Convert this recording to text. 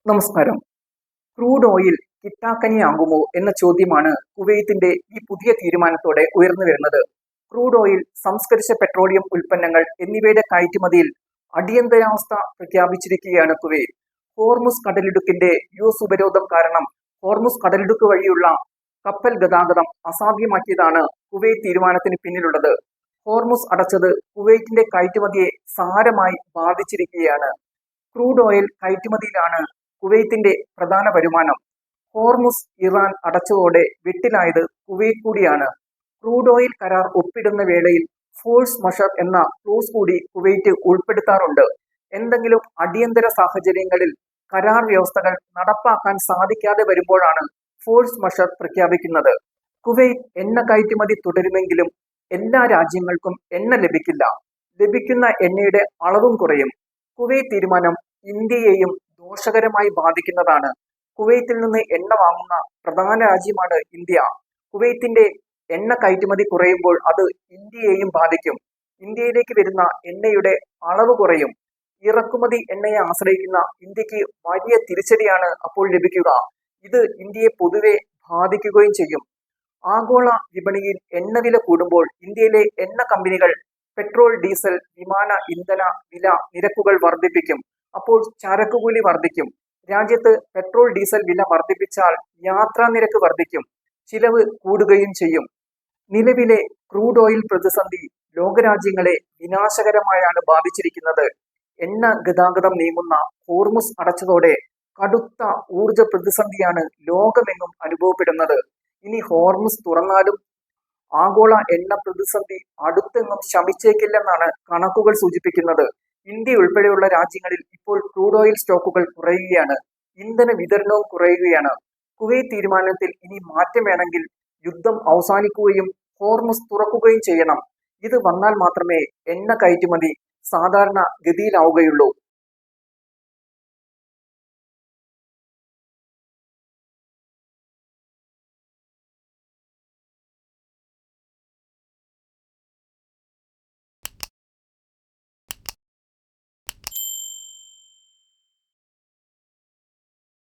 നമസ്കാരം. Crude oil കിട്ടാക്കനിയാകുമോ എന്ന ചോദ്യമാണ് കുവൈത്തിന്റെ ഈ പുതിയ തീരുമാനത്തോടെ ഉയർന്നു വരുന്നത്. ക്രൂഡ് ഓയിൽ, സംസ്കരിച്ച പെട്രോളിയം ഉൽപ്പന്നങ്ങൾ എന്നിവയുടെ കയറ്റുമതിയിൽ അടിയന്തരാവസ്ഥ പ്രഖ്യാപിച്ചിരിക്കുകയാണ് കുവൈറ്റ്. ഹോർമുസ് കടലിടുക്കിന്റെ യു.എസ് ഉപരോധം കാരണം ഹോർമുസ് കടലിടുക്ക് വഴിയുള്ള കപ്പൽ ഗതാഗതം അസാധ്യമാക്കിയതാണ് കുവൈറ്റ് തീരുമാനത്തിന് പിന്നിലുള്ളത്. ഹോർമുസ് അടച്ചത് കുവൈറ്റിന്റെ കയറ്റുമതിയെ സാരമായി ബാധിച്ചിരിക്കുകയാണ്. ക്രൂഡ് ഓയിൽ കയറ്റുമതിയിലാണ് കുവൈത്തിന്റെ പ്രധാന വരുമാനം. ഹോർമുസ് ഇറാൻ അടച്ചതോടെ വെട്ടിലായത് കുവൈറ്റ് കൂടിയാണ്. ക്രൂഡ് ഓയിൽ കരാർ ഒപ്പിടുന്ന വേളയിൽ ഫോഴ്സ് മഷർ എന്ന ക്ലോസ് കൂടി കുവൈറ്റ് ഉൾപ്പെടുത്താറുണ്ട്. എന്തെങ്കിലും അടിയന്തര സാഹചര്യങ്ങളിൽ കരാർ വ്യവസ്ഥകൾ നടപ്പാക്കാൻ സാധിക്കാതെ വരുമ്പോഴാണ് ഫോഴ്സ് മഷർ പ്രഖ്യാപിക്കുന്നത്. കുവൈറ്റ് എണ്ണ കയറ്റുമതി തുടരുമെങ്കിലും എല്ലാ രാജ്യങ്ങൾക്കും എണ്ണ ലഭിക്കില്ല. ലഭിക്കുന്ന എണ്ണയുടെ അളവും കുറയും. കുവൈറ്റ് തീരുമാനം ഇന്ത്യയെയും ദോഷകരമായി ബാധിക്കുന്നതാണ്. കുവൈത്തിൽ നിന്ന് എണ്ണ വാങ്ങുന്ന പ്രധാന രാജ്യമാണ് ഇന്ത്യ. കുവൈത്തിന്റെ എണ്ണ കയറ്റുമതി കുറയുമ്പോൾ അത് ഇന്ത്യയെയും ബാധിക്കും. ഇന്ത്യയിലേക്ക് വരുന്ന എണ്ണയുടെ അളവ് കുറയും. ഇറക്കുമതി എണ്ണയെ ആശ്രയിക്കുന്ന ഇന്ത്യക്ക് വലിയ തിരിച്ചടിയാണ് അപ്പോൾ ലഭിക്കുക. ഇത് ഇന്ത്യയെ പൊതുവെ ബാധിക്കുകയും ചെയ്യും. ആഗോള വിപണിയിൽ എണ്ണവില കൂടുമ്പോൾ ഇന്ത്യയിലെ എണ്ണ കമ്പനികൾ പെട്രോൾ, ഡീസൽ, വിമാന ഇന്ധന വില നിരക്കുകൾ വർദ്ധിപ്പിക്കും. അപ്പോൾ ചരക്കുകൂലി വർദ്ധിക്കും. രാജ്യത്ത് പെട്രോൾ, ഡീസൽ വില വർദ്ധിപ്പിച്ചാൽ യാത്രാ നിരക്ക് വർദ്ധിക്കും. ചിലവ് കൂടുകയും ചെയ്യും. നിലവിലെ ക്രൂഡ് ഓയിൽ പ്രതിസന്ധി ലോകരാജ്യങ്ങളെ വിനാശകരമായാണ് ബാധിച്ചിരിക്കുന്നത്. എണ്ണ ഗതാഗതം നീങ്ങുന്ന ഹോർമുസ് അടച്ചതോടെ കടുത്ത ഊർജ പ്രതിസന്ധിയാണ് ലോകമെങ്ങും അനുഭവപ്പെടുന്നത്. ഇനി ഹോർമുസ് തുറന്നാലും ആഗോള എണ്ണ പ്രതിസന്ധി അടുത്തെങ്ങും ശമിച്ചേക്കില്ലെന്നാണ് കണക്കുകൾ സൂചിപ്പിക്കുന്നത്. ഇന്ത്യ ഉൾപ്പെടെയുള്ള രാജ്യങ്ങളിൽ ഇപ്പോൾ ക്രൂഡ് ഓയിൽ സ്റ്റോക്കുകൾ കുറയുകയാണ്. ഇന്ധന വിതരണവും കുറയുകയാണ്. കുവൈറ്റ് തീരുമാനത്തിൽ ഇനി മാറ്റം വേണമെങ്കിൽ യുദ്ധം അവസാനിക്കുകയും ഹോർമുസ് തുറക്കുകയും ചെയ്യണം. ഇത് വന്നാൽ മാത്രമേ എണ്ണ കയറ്റുമതി സാധാരണ ഗതിയിലാവുകയുള്ളൂ.